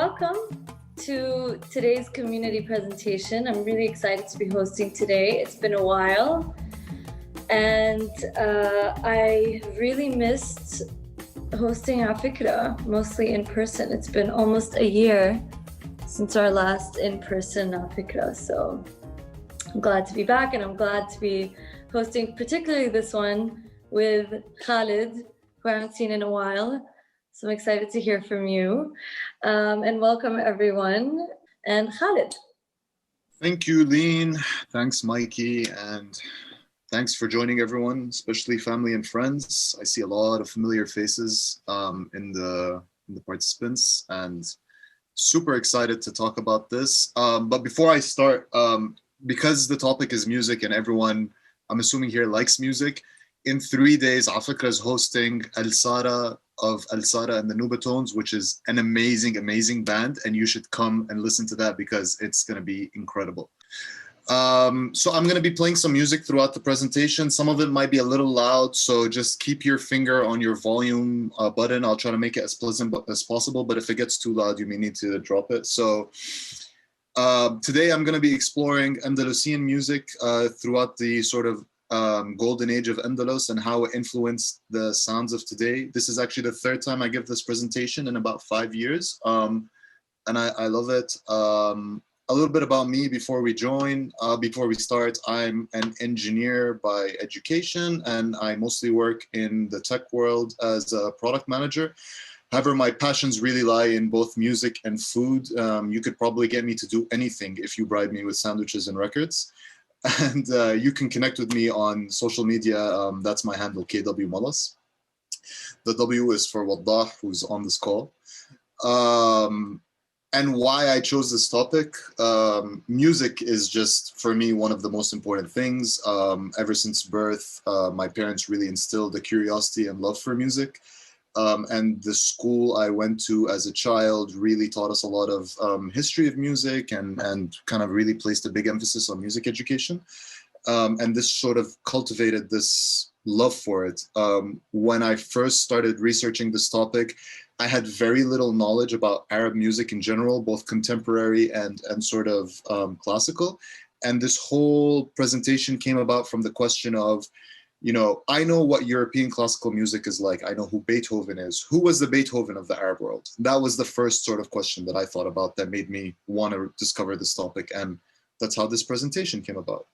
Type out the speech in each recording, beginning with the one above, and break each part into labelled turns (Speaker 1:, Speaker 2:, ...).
Speaker 1: welcome to today's community presentation. I'm really excited to be hosting today. It's been a while, and I really missed hosting afikra, mostly in person. It's been almost a year since our last in-person afikra, so I'm glad to be back, and I'm glad to be hosting particularly this one with Khaled, who I haven't seen in a while. So I'm excited to hear from you. And welcome everyone. And Khaled.
Speaker 2: Thank you, Lean. Thanks, Mikey. And thanks for joining everyone, especially family and friends. I see a lot of familiar faces in the participants, and super excited to talk about this. But before I start, because the topic is music and everyone, I'm assuming here, likes music, in 3 days, Afikra is hosting Al-Sara of Al-Sara and the Nubatones, which is an amazing, amazing band. And you should come and listen to that because it's going to be incredible. So I'm going to be playing some music throughout the presentation. Some of it might be a little loud, so just keep your finger on your volume button. I'll try to make it as pleasant as possible, but if it gets too loud, you may need to drop it. So today I'm going to be exploring Andalusian music throughout the sort of golden age of Andalus and how it influenced the sounds of today. This is actually the third time I give this presentation in about 5 years, and I love it. A little bit about me before we start. I'm an engineer by education, and I mostly work in the tech world as a product manager. However, my passions really lie in both music and food. You could probably get me to do anything if you bribe me with sandwiches and records. And you can connect with me on social media. That's my handle, KW Mullas. The W is for Waddah, who's on this call. And why I chose this topic, music is just, for me, one of the most important things. Ever since birth, my parents really instilled a curiosity and love for music. And the school I went to as a child really taught us a lot of history of music and kind of really placed a big emphasis on music education. And this sort of cultivated this love for it. When I first started researching this topic, I had very little knowledge about Arab music in general, both contemporary and sort of classical. And this whole presentation came about from the question of, you know, I know what European classical music is like. I know who Beethoven is. Who was the Beethoven of the Arab world? That was the first sort of question that I thought about that made me want to discover this topic. And that's how this presentation came about.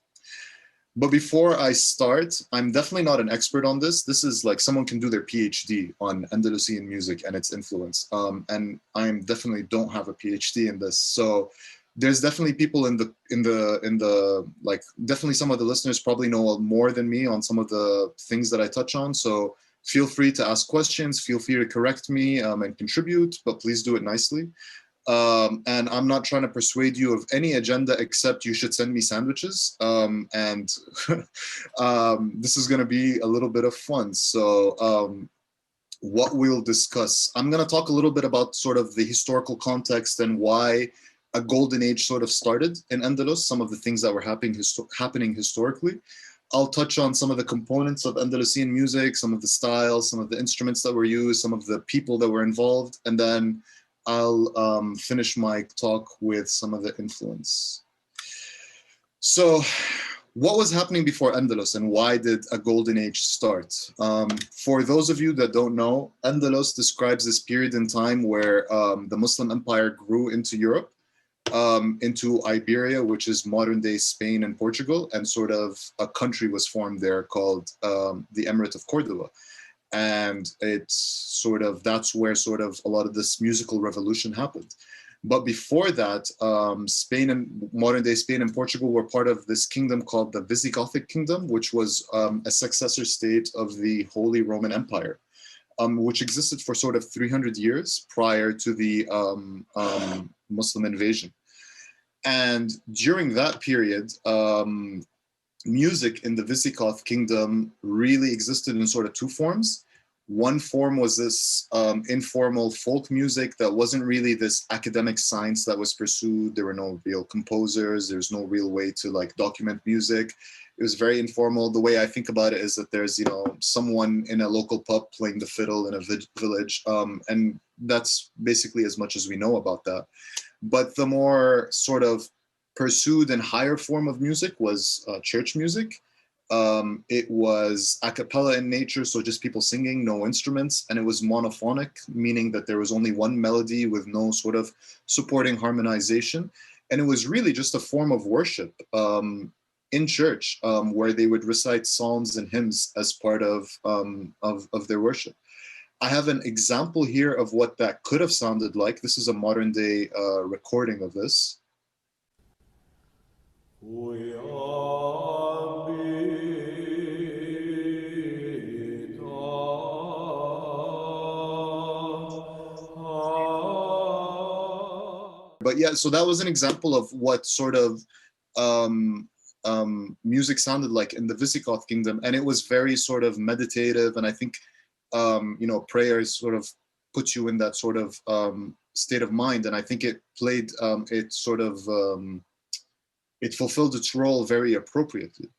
Speaker 2: But before I start, I'm definitely not an expert on this. This is like someone can do their PhD on Andalusian music and its influence. And I definitely don't have a PhD in this. So there's definitely people in the like, definitely some of the listeners probably know more than me on some of the things that I touch on. So feel free to ask questions, feel free to correct me and contribute, but please do it nicely. And I'm not trying to persuade you of any agenda except you should send me sandwiches. And this is going to be a little bit of fun. So what we'll discuss, I'm going to talk a little bit about sort of the historical context and why a golden age sort of started in Andalus, some of the things that were happening historically. I'll touch on some of the components of Andalusian music, some of the styles, some of the instruments that were used, some of the people that were involved, and then I'll finish my talk with some of the influence. So what was happening before Andalus and why did a golden age start? For those of you that don't know, Andalus describes this period in time where the Muslim Empire grew into Europe, into Iberia, which is modern day Spain and Portugal, and sort of a country was formed there called the Emirate of Cordoba. And it's sort of, that's where sort of a lot of this musical revolution happened. But before that, Spain and modern day Spain and Portugal were part of this kingdom called the Visigothic kingdom, which was a successor state of the Holy Roman Empire, which existed for sort of 300 years prior to the Muslim invasion. And during that period, music in the Visigoth kingdom really existed in sort of two forms. One form was this informal folk music that wasn't really this academic science that was pursued. There were no real composers. There's no real way to like document music. It was very informal. The way I think about it is that there's, you know, someone in a local pub playing the fiddle in a village. And that's basically as much as we know about that. But the more sort of pursued and higher form of music was church music. It was a cappella in nature, so just people singing, no instruments, and it was monophonic, meaning that there was only one melody with no sort of supporting harmonization. And it was really just a form of worship in church, where they would recite psalms and hymns as part of their worship. I have an example here of what that could have sounded like. This is a modern day recording of this. But yeah, so that was an example of what sort of music sounded like in the Visigoth kingdom. And it was very sort of meditative. And I think, you know, prayers sort of puts you in that sort of state of mind. And I think it played, it sort of, it fulfilled its role very appropriately.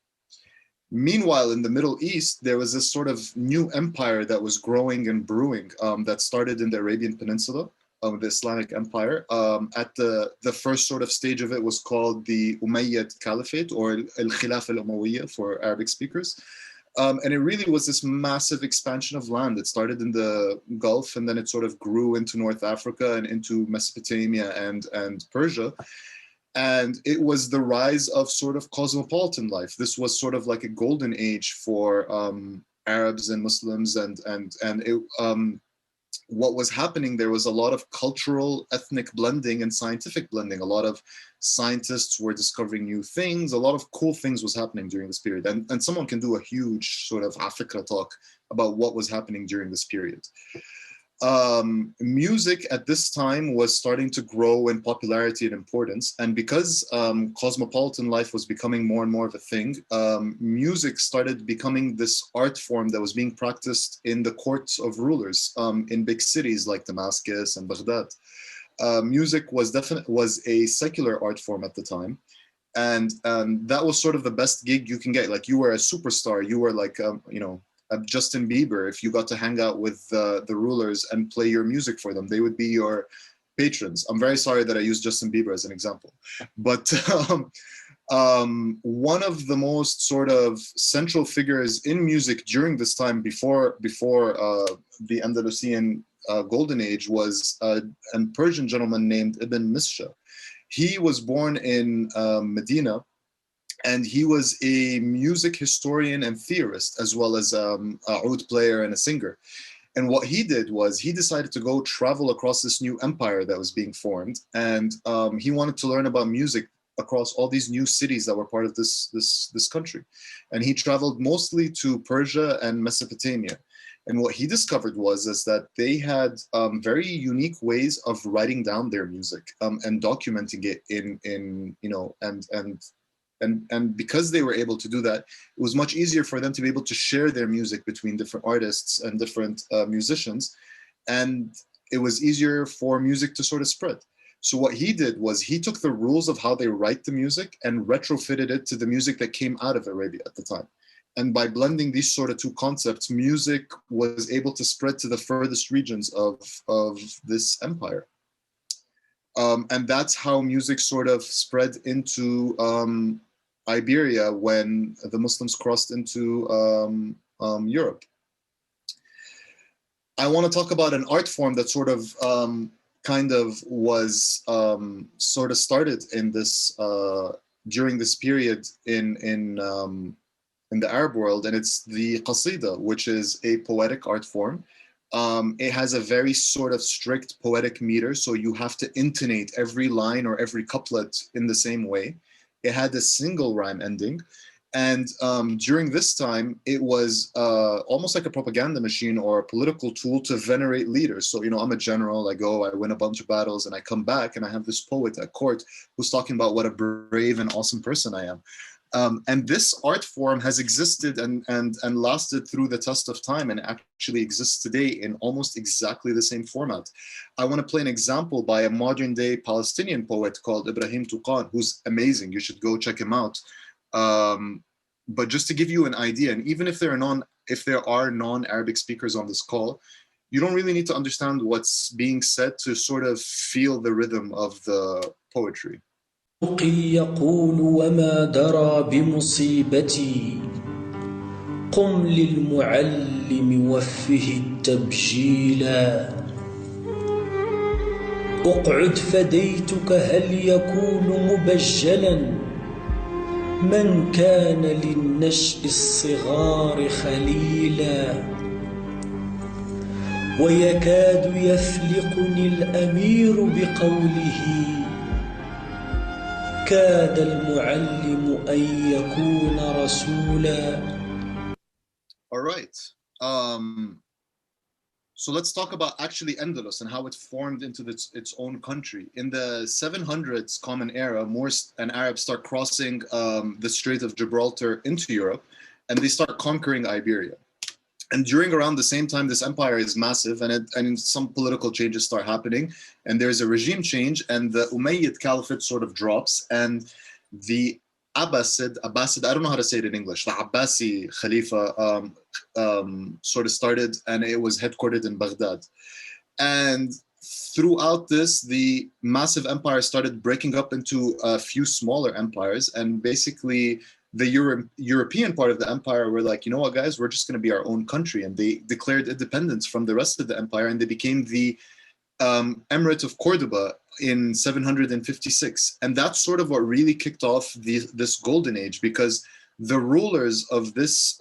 Speaker 2: Meanwhile, in the Middle East, there was this sort of new empire that was growing and brewing that started in the Arabian Peninsula, the Islamic Empire. At the first sort of stage of it was called the Umayyad Caliphate, or Al-Khilaf al-Umayyah for Arabic speakers. And it really was this massive expansion of land. It started in the Gulf, and then it sort of grew into North Africa and into Mesopotamia and Persia. And it was the rise of sort of cosmopolitan life. This was sort of like a golden age for Arabs and Muslims, and it, what was happening there was a lot of cultural, ethnic blending and scientific blending. A lot of scientists were discovering new things. A lot of cool things was happening during this period. And someone can do a huge sort of afikra talk about what was happening during this period. Music at this time was starting to grow in popularity and importance. And because cosmopolitan life was becoming more and more of a thing, music started becoming this art form that was being practiced in the courts of rulers in big cities like Damascus and Baghdad. Music was a secular art form at the time. And that was sort of the best gig you can get. Like, you were a superstar, you were like, you know, Justin Bieber. If you got to hang out with the rulers and play your music for them, they would be your patrons. I'm very sorry that I used Justin Bieber as an example, but one of the most sort of central figures in music during this time, before the Andalusian golden age, was a Persian gentleman named Ibn Muwashshah. He was born in Medina. And he was a music historian and theorist, as well as a oud player and a singer. And what he did was he decided to go travel across this new empire that was being formed. And he wanted to learn about music across all these new cities that were part of this country. And he traveled mostly to Persia and Mesopotamia. And what he discovered was that they had very unique ways of writing down their music and documenting it in you know, and because they were able to do that, it was much easier for them to be able to share their music between different artists and different musicians. And it was easier for music to sort of spread. So what he did was he took the rules of how they write the music and retrofitted it to the music that came out of Arabia at the time. And by blending these sort of two concepts, music was able to spread to the furthest regions of this empire. And that's how music sort of spread into Iberia when the Muslims crossed into Europe. I want to talk about an art form that sort of kind of was sort of started in this during this period in the Arab world, and it's the Qasida, which is a poetic art form. It has a very sort of strict poetic meter, so you have to intonate every line or every couplet in the same way. It had a single rhyme ending. And during this time, it was almost like a propaganda machine or a political tool to venerate leaders. So, you know, I'm a general, I go, I win a bunch of battles, and I come back and I have this poet at court who's talking about what a brave and awesome person I am. And this art form has existed and lasted through the test of time and actually exists today in almost exactly the same format. I want to play an example by a modern day Palestinian poet called Ibrahim Tuqan, who's amazing. You should go check him out. But just to give you an idea, and even if there are non-Arabic speakers on this call, you don't really need to understand what's being said to sort of feel the rhythm of the poetry.
Speaker 3: يقول وما درى بمصيبتي قم للمعلم وفه التبجيلا اقعد فديتك هل يكون مبجلا من كان للنشء الصغار خليلا ويكاد يفلقني الأمير بقوله كاد المعلم أن يكون رسولا.
Speaker 2: All right. So let's talk about actually Andalus and how it formed into its own country. In the 700s Common Era, Moors and Arabs start crossing the Strait of Gibraltar into Europe, and they start conquering Iberia. And during around the same time, this empire is massive, and some political changes start happening, and there's a regime change, and the Umayyad Caliphate sort of drops, and the Abbasid, I don't know how to say it in English, the Abbasi Khalifa sort of started, and it was headquartered in Baghdad. And throughout this, the massive empire started breaking up into a few smaller empires, and basically the European part of the empire were like, you know what, guys, we're just going to be our own country. And they declared independence from the rest of the empire, and they became the Emirate of Cordoba in 756. And that's sort of what really kicked off this golden age, because the rulers of this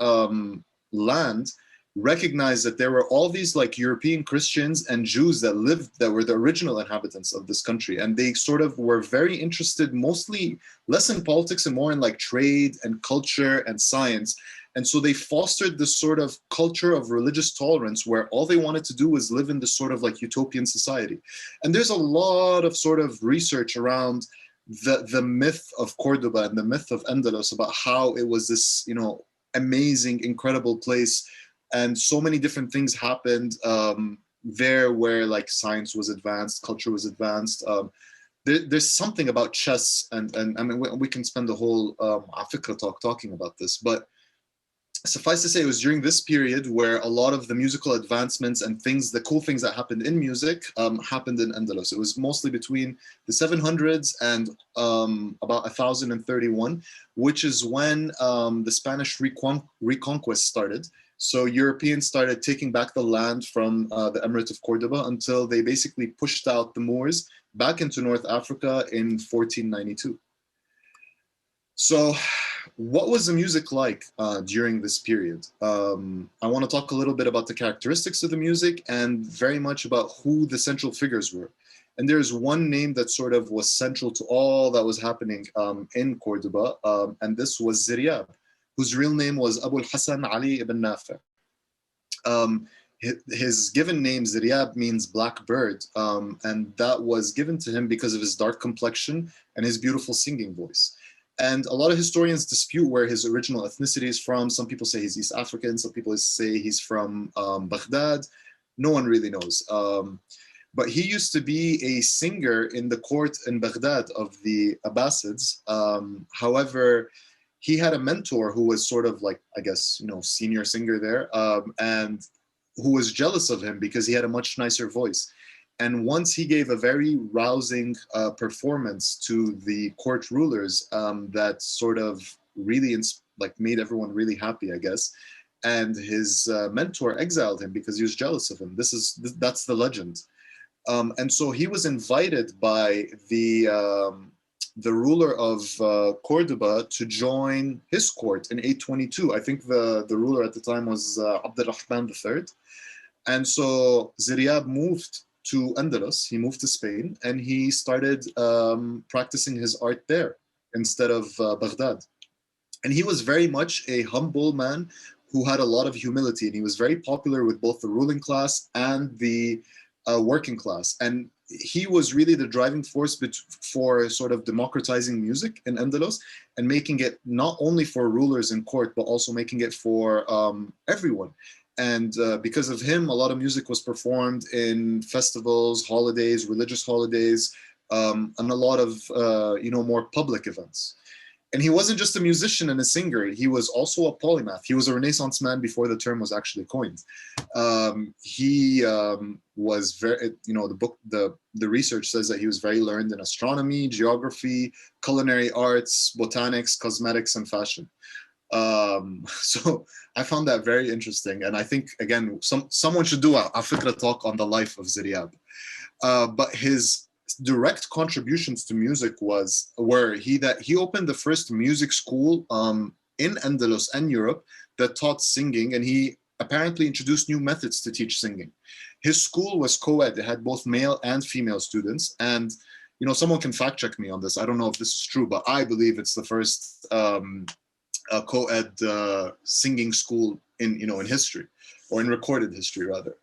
Speaker 2: land recognized that there were all these like European Christians and Jews that were the original inhabitants of this country, and they sort of were very interested, mostly less in politics and more in like trade and culture and science. And so they fostered this sort of culture of religious tolerance where all they wanted to do was live in this sort of like utopian society. And there's a lot of sort of research around the myth of Cordoba and the myth of Andalus about how it was this, you know, amazing, incredible place. And so many different things happened there where like science was advanced, culture was advanced. There's something about chess, and I mean, we can spend the whole afikra talk talking about this, but suffice to say, it was during this period where a lot of the musical advancements and things, the cool things that happened in music, happened in Andalus. It was mostly between the 700s and about 1031, which is when the Spanish reconquest started. So Europeans started taking back the land from the Emirate of Cordoba until they basically pushed out the Moors back into North Africa in 1492. So what was the music like during this period? I want to talk a little bit about the characteristics of the music and very much about who the central figures were. And there's one name that sort of was central to all that was happening in Cordoba, and this was Ziryab, whose real name was Abu al-Hasan Ali ibn Nafi. His given name, Ziryab, means black bird, and that was given to him because of his dark complexion and his beautiful singing voice. And a lot of historians dispute where his original ethnicity is from. Some people say he's East African, some people say he's from Baghdad. No one really knows. But he used to be a singer in the court in Baghdad of the Abbasids. However, he had a mentor who was sort of like, I guess, you know, senior singer there, and who was jealous of him because he had a much nicer voice. And once he gave a very rousing performance to the court rulers that sort of really like made everyone really happy, I guess. And his mentor exiled him because he was jealous of him. That's the legend. And so he was invited by the ruler of Cordoba to join his court in 822. I think the ruler at the time was Abd al-Rahman III. And so Ziryab moved to Andalus, he moved to Spain, and he started practicing his art there instead of Baghdad. And he was very much a humble man who had a lot of humility, and he was very popular with both the ruling class and the working class. And he was really the driving force for sort of democratizing music in Andalus and making it not only for rulers in court, but also making it for everyone. And because of him, a lot of music was performed in festivals, holidays, religious holidays, and a lot of more public events. And he wasn't just a musician and a singer, he was also a polymath. He was a Renaissance man before the term was actually coined. He was very, the research says that he was very learned in astronomy, geography, culinary arts, botanics, cosmetics, and fashion. So I found that very interesting. And I think, again, someone should do a afikra talk on the life of Ziryab. But his direct contributions to music were he opened the first music school in Andalus and Europe that taught singing, and he apparently introduced new methods to teach singing. His school was co-ed. It had both male and female students, and someone can fact check me on this. I don't know if this is true, but I believe it's the first co-ed singing school in history, or in recorded history rather.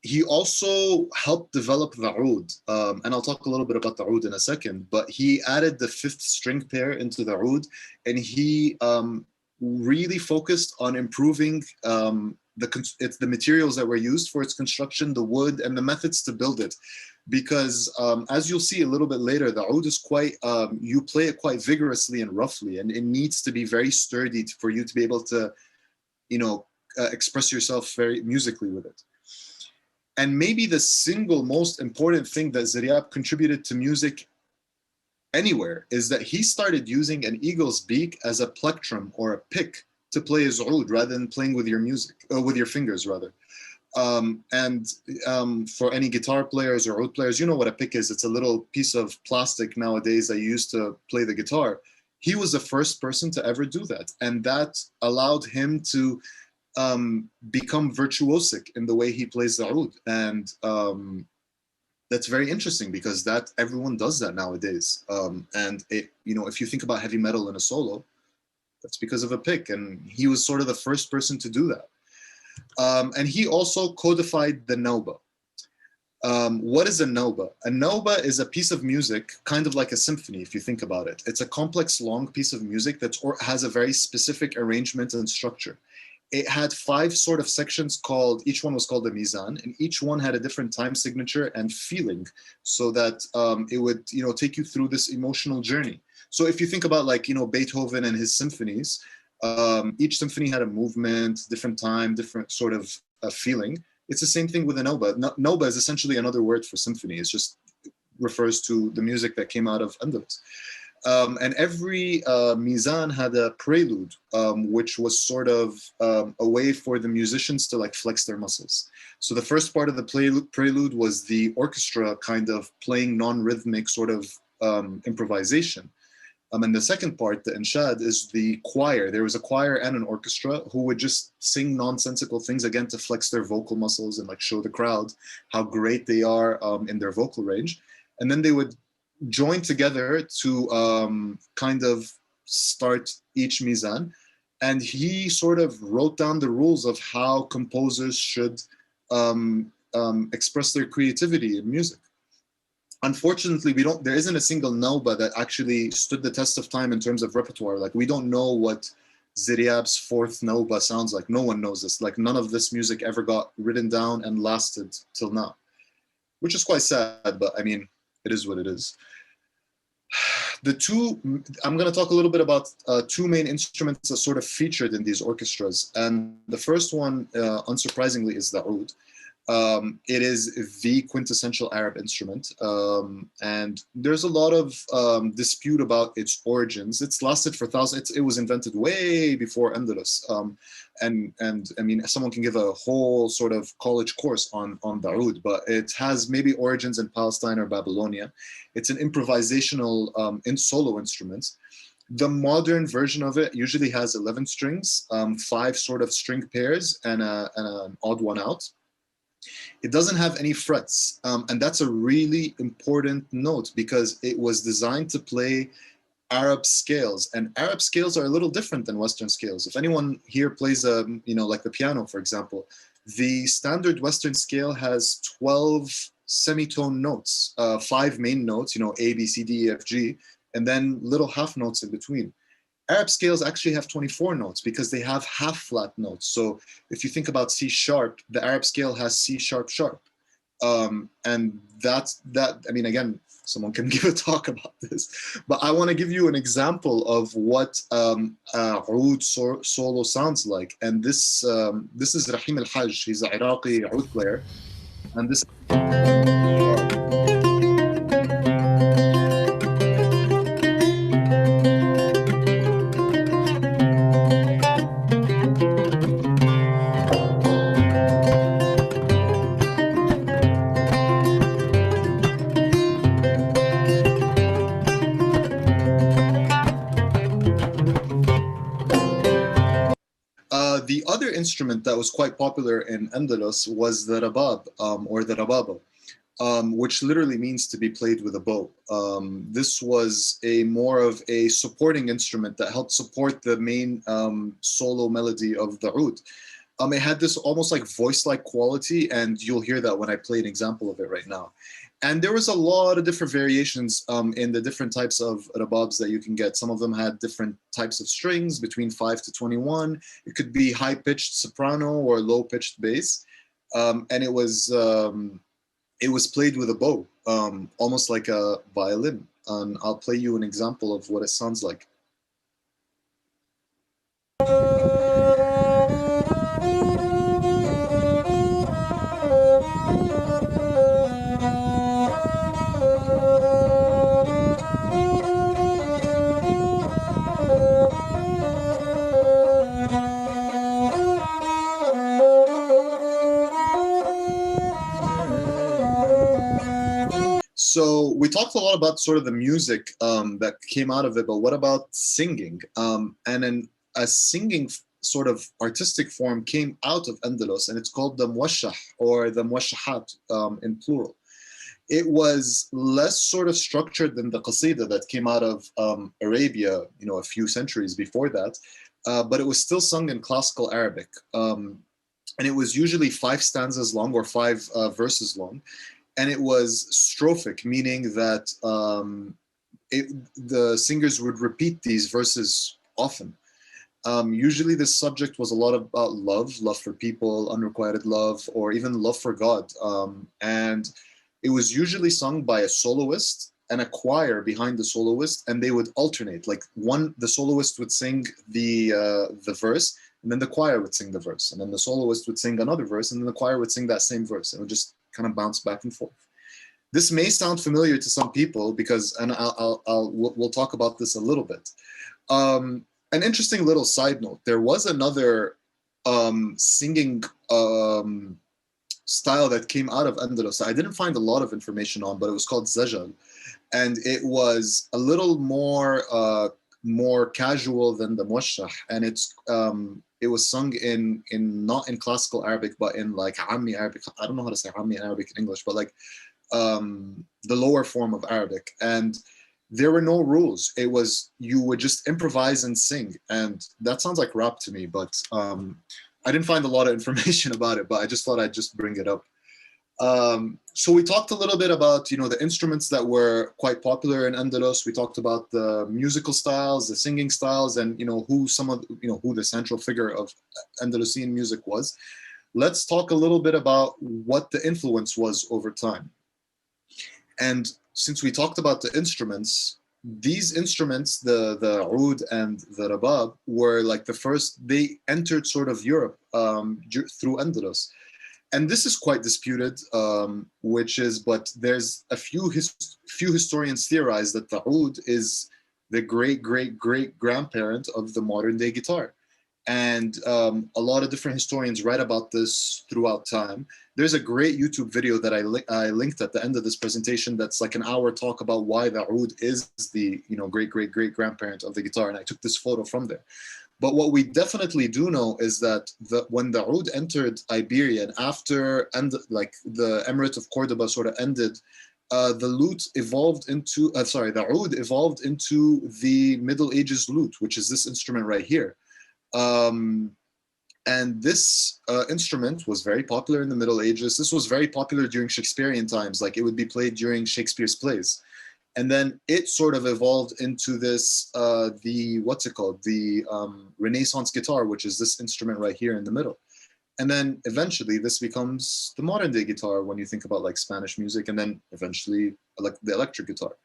Speaker 2: He also helped develop the oud, and I'll talk a little bit about the oud in a second, but he added the 5th string pair into the oud, and he really focused on improving the materials that were used for its construction, the wood, and the methods to build it. Because as you'll see a little bit later, the oud is quite, you play it quite vigorously and roughly, and it needs to be very sturdy for you to be able to, express yourself very musically with it. And maybe the single most important thing that Ziryab contributed to music anywhere is that he started using an eagle's beak as a plectrum or a pick to play his oud rather than playing with your with your fingers rather. For any guitar players or oud players, you know what a pick is. It's a little piece of plastic nowadays that you use to play the guitar. He was the first person to ever do that. And that allowed him to become virtuosic in the way he plays the oud. And that's very interesting because everyone does that nowadays. And if you think about heavy metal in a solo, that's because of a pick. And he was sort of the first person to do that. And he also codified the Nawbat. What is a Nawbat? A Nawbat is a piece of music, kind of like a symphony, if you think about it. It's a complex, long piece of music that has a very specific arrangement and structure. It had 5 sort of sections each one was called a mizan, and each one had a different time signature and feeling, so that it would, take you through this emotional journey. So if you think about Beethoven and his symphonies, each symphony had a movement, different time, different sort of feeling. It's the same thing with a Nawbat. Nawbat is essentially another word for symphony. It just refers to the music that came out of Andalus. And every mizan had a prelude, which was sort of a way for the musicians to flex their muscles. So the first part of the prelude was the orchestra kind of playing non-rhythmic sort of improvisation. And the second part, the inshad, is the choir. There was a choir and an orchestra who would just sing nonsensical things, again, to flex their vocal muscles and show the crowd how great they are in their vocal range. And then they would join together to kind of start each mizan. And he sort of wrote down the rules of how composers should express their creativity in music. Unfortunately, there isn't a single Nawbat that actually stood the test of time in terms of repertoire. We don't know what Ziryab's 4th Nawbat sounds like. No one knows this. None of this music ever got written down and lasted till now, which is quite sad, but I mean, it is what it is. I'm going to talk a little bit about 2 main instruments that sort of featured in these orchestras. And the first one, unsurprisingly, is the oud. It is the quintessential Arab instrument, and there's a lot of dispute about its origins. It's lasted for thousands. It was invented way before Andalus, and I mean, someone can give a whole sort of college course on the oud, but it has maybe origins in Palestine or Babylonia. It's an improvisational solo instrument. The modern version of it usually has 11 strings, 5 sort of string pairs, and an odd one out. It doesn't have any frets, and that's a really important note because it was designed to play Arab scales, and Arab scales are a little different than Western scales. If anyone here plays like the piano, for example, the standard Western scale has 12 semitone notes, 5 main notes, A, B, C, D, E, F, G, and then little half notes in between. Arab scales actually have 24 notes because they have half flat notes. So if you think about C sharp, the Arab scale has C sharp sharp. And that's that. I mean, again, someone can give a talk about this, but I want to give you an example of what oud solo sounds like. And this is Rahim al-Hajj. He's an Iraqi oud player, and this. The other instrument that was quite popular in Andalus was the Rabab, or the Rababa, which literally means to be played with a bow. This was more of a supporting instrument that helped support the main solo melody of the oud. It had this almost like voice-like quality, and you'll hear that when I play an example of it right now. And there was a lot of different variations in the different types of rababs that you can get. Some of them had different types of strings, between 5 to 21. It could be high-pitched soprano or low-pitched bass. And it was played with a bow, almost like a violin. And I'll play you an example of what it sounds like. So we talked a lot about sort of the music that came out of it, but what about singing? And then a singing sort of artistic form came out of Andalus, and it's called the Muwashshah or the Muwashshawat in plural. It was less sort of structured than the Qasida that came out of Arabia, a few centuries before that, but it was still sung in classical Arabic. And it was usually 5 stanzas long or 5 verses long. And it was strophic, meaning that the singers would repeat these verses often. Usually this subject was a lot about love for people, unrequited love, or even love for God. And it was usually sung by a soloist and a choir behind the soloist, and they would alternate. Like the soloist would sing the verse, and then the choir would sing the verse, and then the soloist would sing another verse, and then the choir would sing that same verse. It would just kind of bounce back and forth. This may sound familiar to some people because, and we'll talk about this a little bit. An interesting little side note: there was another singing style that came out of Andalus. I didn't find a lot of information on, but it was called Zajal, and it was a little more casual than the Muwashshah, and it was sung in not in classical Arabic, but in like Ammi Arabic. I don't know how to say Ammi Arabic in English, but like the lower form of Arabic. And there were no rules. It was, you would just improvise and sing. And that sounds like rap to me, but I didn't find a lot of information about it, but I just thought I'd just bring it up. So we talked a little bit about, the instruments that were quite popular in Andalus. We talked about the musical styles, the singing styles, and, who the central figure of Andalusian music was. Let's talk a little bit about what the influence was over time. And since we talked about the instruments, these instruments, the oud and the rabab, were like the first, they entered sort of Europe through Andalus. And this is quite disputed, but there's a few historians theorize that the oud is the great-great-great-grandparent of the modern day guitar. And a lot of different historians write about this throughout time. There's a great YouTube video that I linked at the end of this presentation that's like an hour talk about why the oud is the great-great-great-grandparent of the guitar. And I took this photo from there. But what we definitely do know is that when the oud entered Iberia, and after the Emirate of Cordoba sort of ended, the oud evolved into the Middle Ages lute, which is this instrument right here. And this instrument was very popular in the Middle Ages. This was very popular during Shakespearean times, like it would be played during Shakespeare's plays. And then it sort of evolved into this, the Renaissance guitar, which is this instrument right here in the middle. And then eventually this becomes the modern day guitar when you think about like Spanish music, and then eventually like the electric guitar.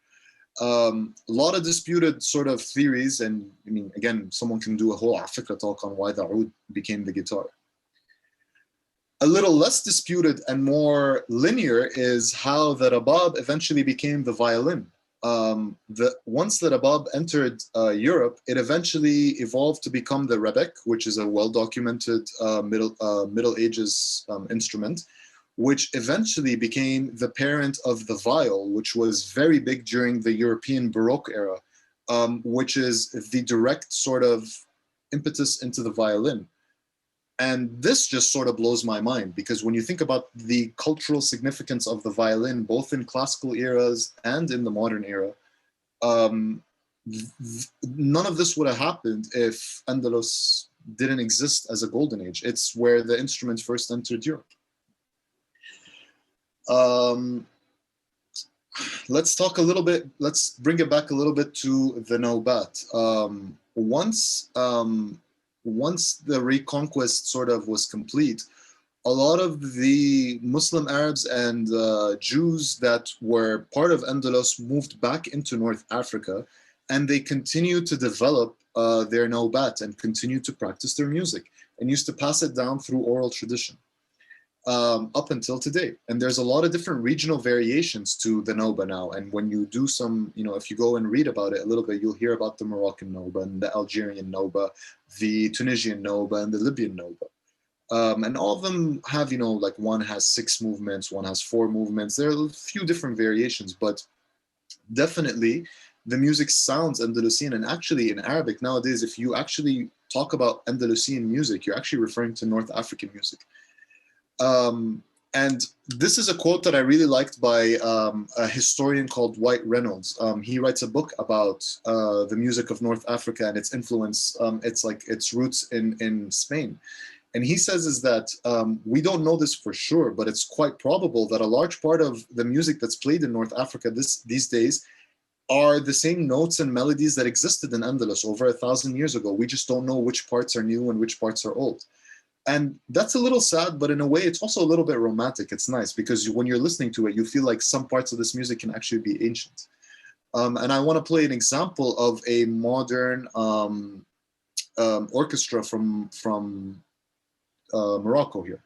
Speaker 2: A lot of disputed sort of theories, and I mean, again, someone can do a whole afikra talk on why the oud became the guitar. A little less disputed and more linear is how the rabab eventually became the violin. Once the rabab entered Europe, it eventually evolved to become the rebek, which is a well-documented Middle Ages instrument, which eventually became the parent of the viol, which was very big during the European Baroque era, which is the direct sort of impetus into the violin. And this just sort of blows my mind, because when you think about the cultural significance of the violin, both in classical eras and in the modern era, none of this would have happened if Andalus didn't exist as a golden age. It's where the instrument first entered Europe. Let's talk a little bit, let's bring it back a little bit to the Nawbat. Once the reconquest sort of was complete, a lot of the Muslim Arabs and Jews that were part of Andalus moved back into North Africa, and they continued to develop their Nawbat and continued to practice their music and used to pass it down through oral tradition up until today. And there's a lot of different regional variations to the Nawba now. And when you do some, you know, if you go and read about it a little bit, you'll hear about the Moroccan Nawba and the Algerian Nawba, the Tunisian Nawba and the Libyan Nawba. And all of them have, you know, like one has 6 movements, one has 4 movements. There are a few different variations, but definitely the music sounds Andalusian. And actually in Arabic nowadays, if you actually talk about Andalusian music, you're actually referring to North African music. And this is a quote that I really liked by a historian called White Reynolds. He writes a book about the music of North Africa and its influence, its roots in Spain. And he says is that we don't know this for sure, but it's quite probable that a large part of the music that's played in North Africa these days are the same notes and melodies that existed in Andalus over 1,000 years ago. We just don't know which parts are new and which parts are old. And that's a little sad, but in a way, it's also a little bit romantic. It's nice because when you're listening to it, you feel like some parts of this music can actually be ancient. And I want to play an example of a modern orchestra from Morocco here.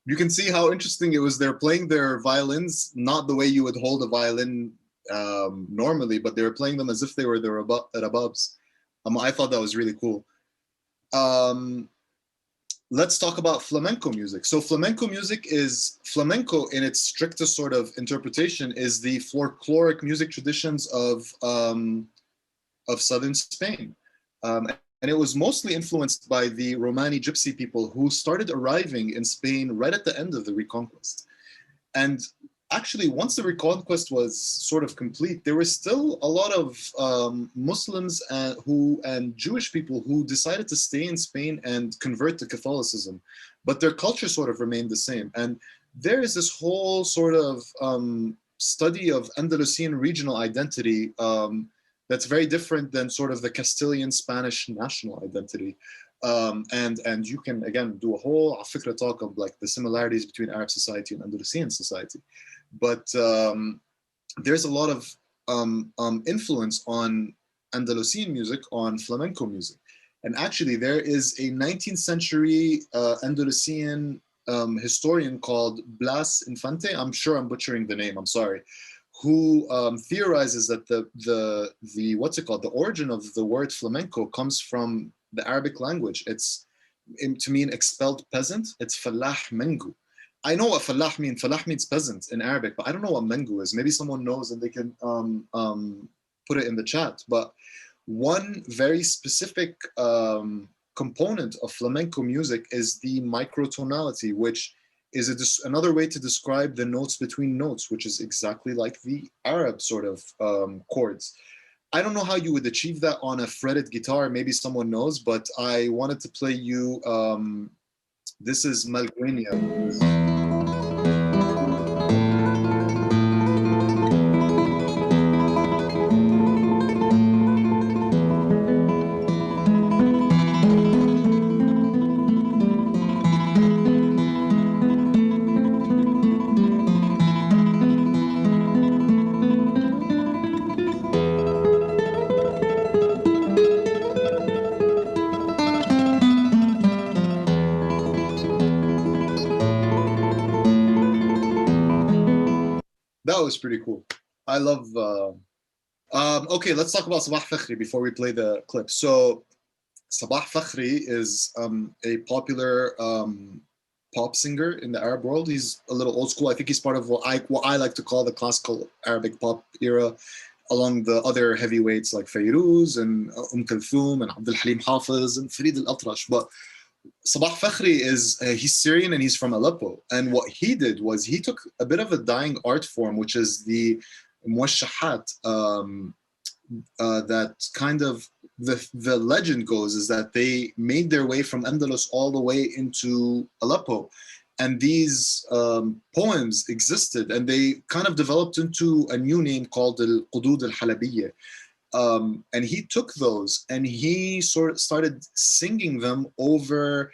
Speaker 2: You can see how interesting it was. They're playing their violins not the way you would hold a violin normally, but they were playing them as if they were the rababs. I thought that was really cool. Let's talk about flamenco music. So flamenco in its strictest sort of interpretation is the folkloric music traditions of southern Spain. And it was mostly influenced by the Romani gypsy people who started arriving in Spain right at the end of the Reconquest. And actually, once the Reconquest was sort of complete, there were still a lot of Muslims and Jewish people who decided to stay in Spain and convert to Catholicism, but their culture sort of remained the same. And there is this whole sort of study of Andalusian regional identity that's very different than sort of the Castilian Spanish national identity. And you can, again, do a whole afikra talk of like the similarities between Arab society and Andalusian society. But there's a lot of influence on Andalusian music, on flamenco music. And actually there is a 19th century Andalusian historian called Blas Infante. I'm sure I'm butchering the name, I'm sorry, who theorizes that the origin of the word flamenco comes from the Arabic language. It's to mean expelled peasant, it's falah mengu. I know what falah means. Falah means peasant in Arabic, but I don't know what mengu is. Maybe someone knows and they can put it in the chat. But one very specific component of flamenco music is the microtonality, which is another way to describe the notes between notes, which is exactly like the Arab sort of chords. I don't know how you would achieve that on a fretted guitar. Maybe someone knows, but I wanted to play you, this is Malguenia. That was pretty cool. I love, okay, let's talk about Sabah Fakhri before we play the clip. So Sabah Fakhri is a popular pop singer in the Arab world. He's a little old school. I think he's part of what I like to call the classical Arabic pop era, along the other heavyweights like Fairuz and Kulthum and Abdul Halim Hafiz and Farid al-Atrash. But Sabah Fakhri he's Syrian and he's from Aleppo. And what he did was he took a bit of a dying art form, which is the Muwashshawat, that kind of, the legend goes is that they made their way from Andalus all the way into Aleppo. And these poems existed and they kind of developed into a new name called Al-Qudud al-Halabiyya. And he took those and he sort of started singing them over,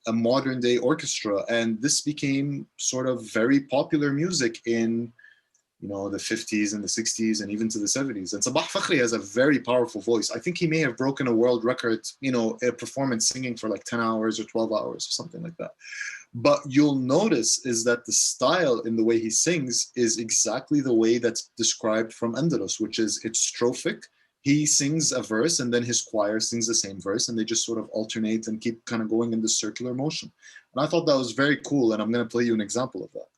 Speaker 2: a modern day orchestra. And this became sort of very popular music in, the 50s and the 60s and even to the 70s. And Sabah Fakhri has a very powerful voice. I think he may have broken a world record, a performance singing for like 10 hours or 12 hours or something like that. But you'll notice is that the style in the way he sings is exactly the way that's described from Andalus, which is it's strophic. He sings a verse and then his choir sings the same verse and they just sort of alternate and keep kind of going in this circular motion. And I thought that was very cool. And I'm going to play you an example of that.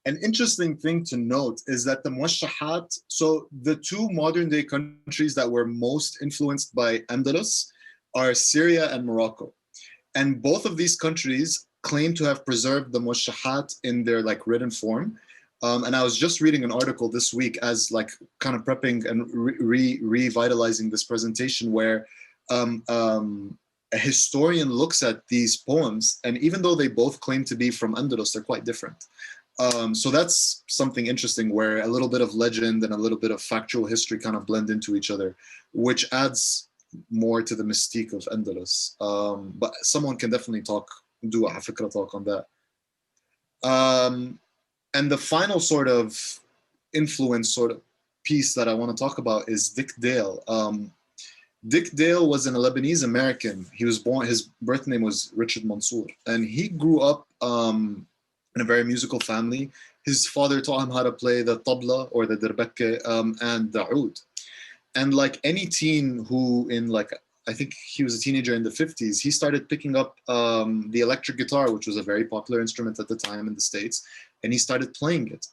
Speaker 2: An interesting thing to note is that the Muwashshawat, so the two modern day countries that were most influenced by Andalus are Syria and Morocco. And both of these countries claim to have preserved the Muwashshawat in their like written form. And I was just reading an article this week as like kind of prepping and revitalizing this presentation where a historian looks at these poems and even though they both claim to be from Andalus, they're quite different. So that's something interesting where a little bit of legend and a little bit of factual history kind of blend into each other, which adds more to the mystique of Andalus. But someone can definitely do a afikra talk on that. And the final sort of influence sort of piece that I want to talk about is Dick Dale. Dick Dale was a Lebanese American. He was born, his birth name was Richard Mansour, and he grew up in a very musical family. His father taught him how to play the tabla or the dirbakke and the oud. And like any teen who I think he was a teenager in the 50s, he started picking up the electric guitar, which was a very popular instrument at the time in the States, and he started playing it.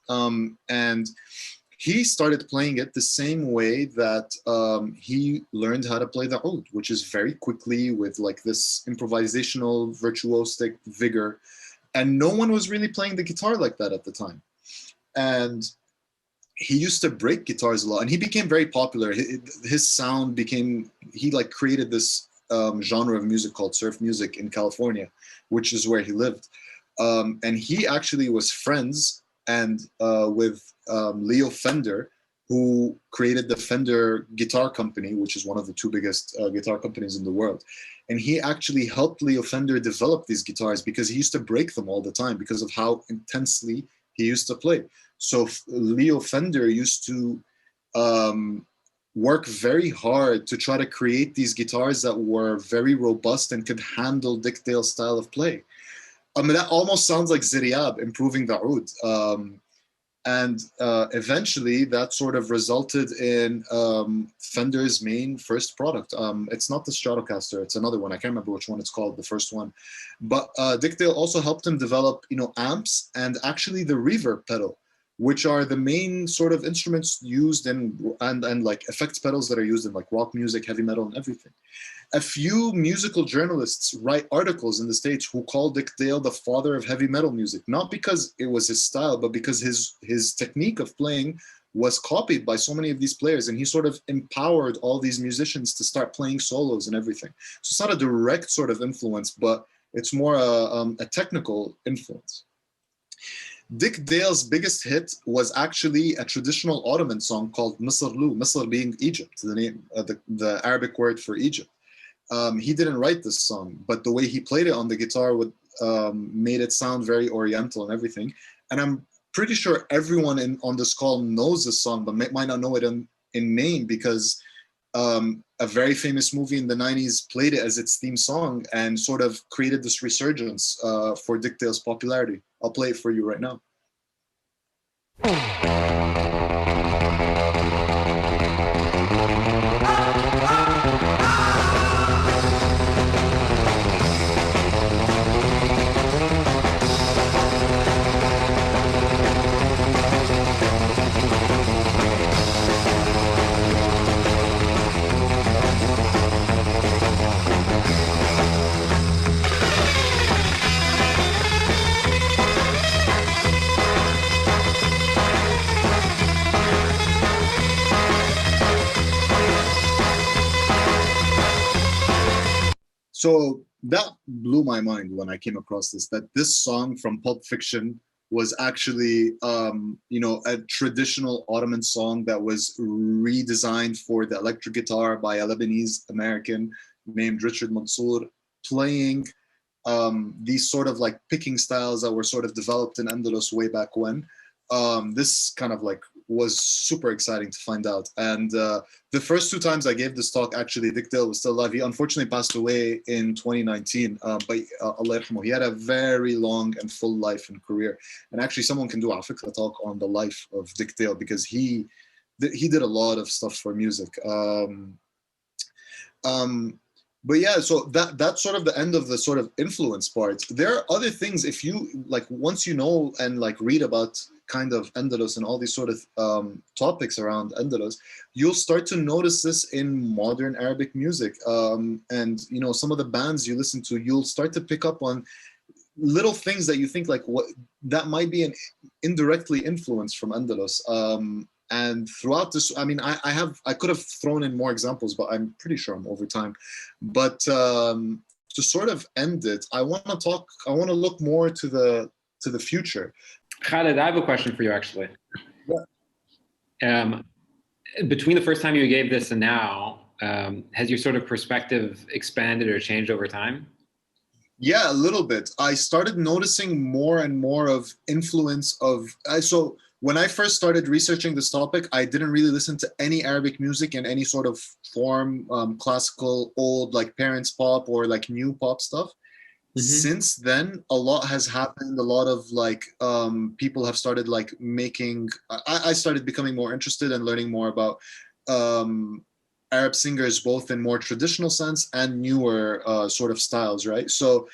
Speaker 2: And he started playing it the same way that he learned how to play the oud, which is very quickly with like this improvisational, virtuosic vigor. And no one was really playing the guitar like that at the time. And he used to break guitars a lot and he became very popular. His sound became, he like created this genre of music called surf music in California, which is where he lived. And he actually was friends and with Leo Fender, who created the Fender Guitar Company, which is one of the two biggest guitar companies in the world. And he actually helped Leo Fender develop these guitars because he used to break them all the time because of how intensely he used to play. So Leo Fender used to work very hard to try to create these guitars that were very robust and could handle Dick Dale's style of play. I mean, that almost sounds like Ziryab improving the oud. And eventually that sort of resulted in Fender's main first product. It's not the Stratocaster, it's another one. I can't remember which one it's called, the first one. But Dick Dale also helped him develop, amps and actually the reverb pedal, which are the main sort of instruments used in, and like effects pedals that are used in like rock music, heavy metal, and everything. A few musical journalists write articles in the States who call Dick Dale the father of heavy metal music, not because it was his style, but because his technique of playing was copied by so many of these players, and he sort of empowered all these musicians to start playing solos and everything. So it's not a direct sort of influence, but it's more a technical influence. Dick Dale's biggest hit was actually a traditional Ottoman song called Misrlu, Misr being Egypt, the name, the Arabic word for Egypt. He didn't write this song, but the way he played it on the guitar made it sound very Oriental and everything. And I'm pretty sure everyone on this call knows this song, but might not know it in name because a very famous movie in the 90s played it as its theme song and sort of created this resurgence for Dick Dale's popularity. I'll play it for you right now. So that blew my mind when I came across this, that this song from Pulp Fiction was actually, a traditional Ottoman song that was redesigned for the electric guitar by a Lebanese American named Richard Mansour, playing these sort of like picking styles that were sort of developed in Andalus way back when. This kind of like was super exciting to find out. And the first two times I gave this talk, actually, Dick Dale was still alive. He unfortunately passed away in 2019, but Allah yarhamu, he had a very long and full life and career. And actually someone can do a afikra talk on the life of Dick Dale because he did a lot of stuff for music. But yeah, so that's sort of the end of the sort of influence part. There are other things, if you like, once you know and like read about kind of Andalus and all these sort of topics around Andalus, you'll start to notice this in modern Arabic music. And some of the bands you listen to, you'll start to pick up on little things that you think like what that might be an indirectly influence from Andalus. And throughout this, I mean, I could have thrown in more examples, but I'm pretty sure I'm over time. But to sort of end it, I want to look more to the future.
Speaker 4: Khaled, I have a question for you, actually.
Speaker 2: Yeah.
Speaker 4: Between the first time you gave this and now, has your sort of perspective expanded or changed over time?
Speaker 2: Yeah, a little bit. I started noticing more and more of influence of, so when I first started researching this topic, I didn't really listen to any Arabic music in any sort of form, classical, old, like parents pop or like new pop stuff. Mm-hmm. Since then, a lot has happened. A lot of like people have started like making, I started becoming more interested and learning more about Arab singers, both in more traditional sense and newer sort of styles, right? So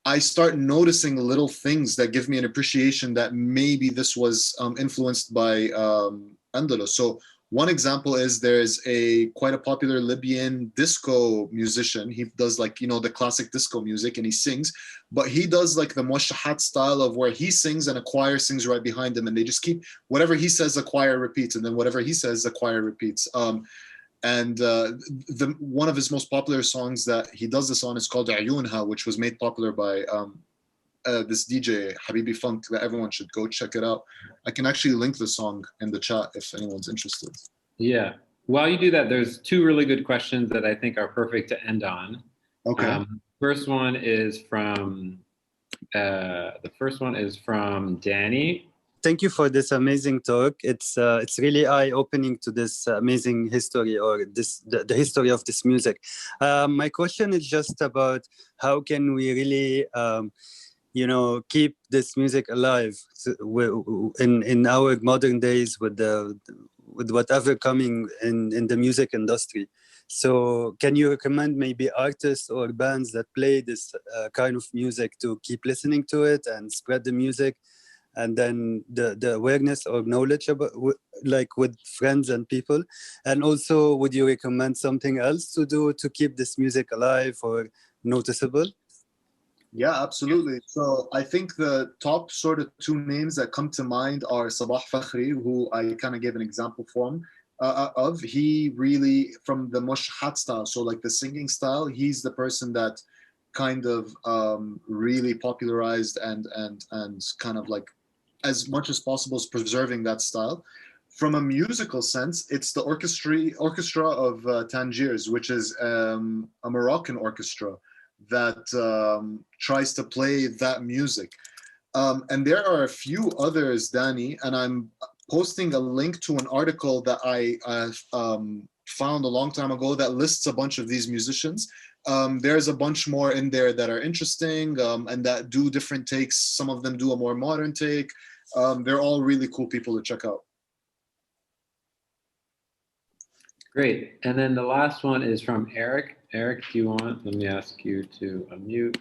Speaker 2: I start noticing little things that give me an appreciation that maybe this was influenced by Andalus. So one example is there's quite a popular Libyan disco musician. He does like, the classic disco music and he sings, but he does like the Muwashshawat style of where he sings and a choir sings right behind him. And they just keep, whatever he says, the choir repeats. And then whatever he says, the choir repeats. And one of his most popular songs that he does this on is called Ayunha, which was made popular by this DJ Habibi Funk that everyone should go check it out. I can actually link the song in the chat if anyone's interested.
Speaker 4: Yeah. While you do that, there's two really good questions that I think are perfect to end on.
Speaker 2: Okay.
Speaker 4: First one is from Danny.
Speaker 5: Thank you for this amazing talk. It's really eye-opening to this amazing history, or the history of this music. My question is just about how can we really keep this music alive in our modern days with whatever coming in the music industry. So can you recommend maybe artists or bands that play this kind of music to keep listening to it and spread the music, and then the awareness or knowledge about, like, with friends and people? And also, would you recommend something else to do to keep this music alive or noticeable?
Speaker 2: Yeah, absolutely. So I think the top sort of two names that come to mind are Sabah Fakhri, who I kind of gave an example of. He really, from the Muwashshawat style, so like the singing style, he's the person that kind of really popularized and kind of like, as much as possible, is preserving that style. From a musical sense, it's the orchestra of Tangiers, which is a Moroccan orchestra that tries to play that music. And there are a few others, Danny, and I'm posting a link to an article that I found a long time ago that lists a bunch of these musicians. There's a bunch more in there that are interesting and that do different takes. Some of them do a more modern take. They're all really cool people to check out.
Speaker 4: Great. And then the last one is from Eric. Eric, do you want, let me ask you to unmute.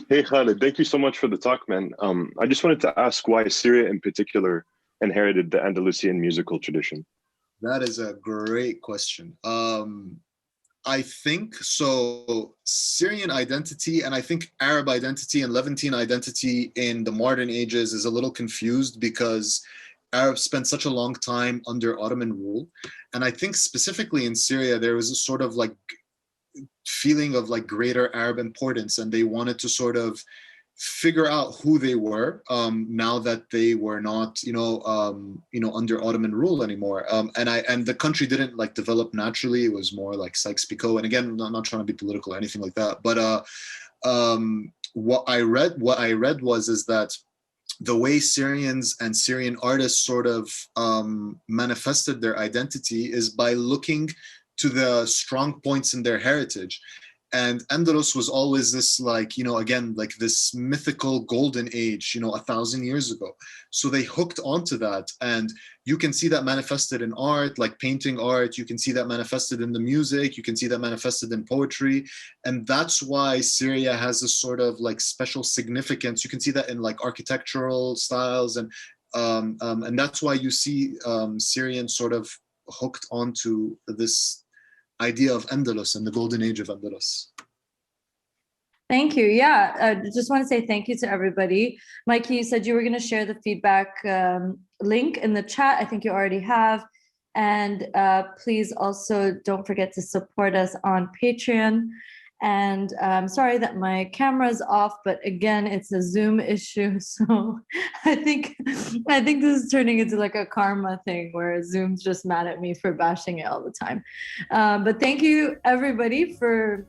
Speaker 6: Hey, Khaled, thank you so much for the talk, man. I just wanted to ask why Syria in particular inherited the Andalusian musical tradition.
Speaker 2: That is a great question. I think so. Syrian identity and I think Arab identity and Levantine identity in the modern ages is a little confused because Arabs spent such a long time under Ottoman rule. And I think specifically in Syria, there was a sort of like feeling of like greater Arab importance, and they wanted to sort of figure out who they were now that they were not, under Ottoman rule anymore. And the country didn't like develop naturally. It was more like Sykes-Picot. And again, I'm not trying to be political or anything like that. But what I read was that the way Syrians and Syrian artists sort of manifested their identity is by looking to the strong points in their heritage. And Andalus was always this like, again, like this mythical golden age, 1,000 years ago. So they hooked onto that. And you can see that manifested in art, like painting art. You can see that manifested in the music. You can see that manifested in poetry. And that's why Syria has this sort of like special significance. You can see that in like architectural styles. And that's why you see Syrians sort of hooked onto this idea of Andalus and the golden age of Andalus.
Speaker 1: Thank you. Yeah, I just want to say thank you to everybody. Mikey, you said you were going to share the feedback link in the chat. I think you already have. And please also don't forget to support us on Patreon. And I'm sorry that my camera is off, but again, it's a Zoom issue. So I think this is turning into like a karma thing where Zoom's just mad at me for bashing it all the time. But thank you everybody for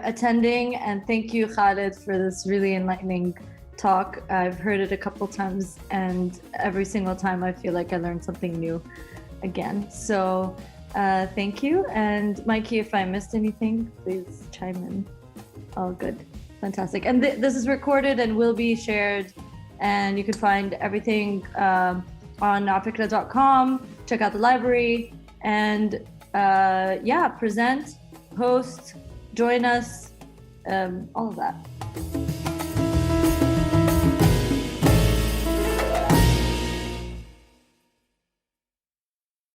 Speaker 1: attending, and thank you Khaled for this really enlightening talk. I've heard it a couple times, and every single time I feel like I learned something new again. So thank you. And Mikey, if I missed anything, please chime in. All good. Fantastic. And this is recorded and will be shared, and you can find everything on afikra.com. Check out the library, and present, host, join us, all of that.